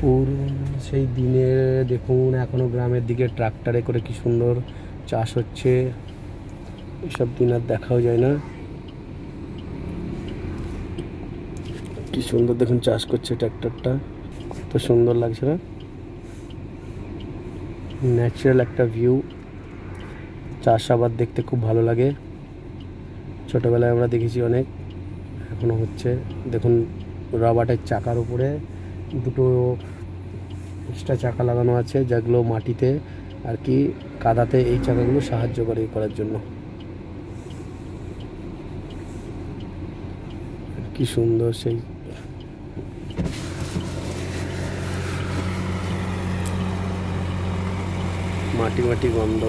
পুরনো সেই দিনে দেখুন এখনো গ্রামের দিকে ট্রাক্টরে করে কি সুন্দর চাষ হচ্ছে। এসব দিন আর দেখাও যায় না। কি সুন্দর দেখুন চাষ করছে ট্রাক্টরটা, কত সুন্দর লাগছে না? ন্যাচারাল একটা ভিউ। চাষাবাদ দেখতে খুব ভালো লাগে। ছোটোবেলায় আমরা দেখেছি অনেক, এখনও হচ্ছে। দেখুন রবারের চাকার উপরে দুটো এক্সট্রা চাকা লাগানো আছে, যেগুলো মাটিতে আর কি কাদাতে এই চাকাগুলো সাহায্য করে করার জন্য। কি সুন্দর সেই মাটি মাটি গন্ধ।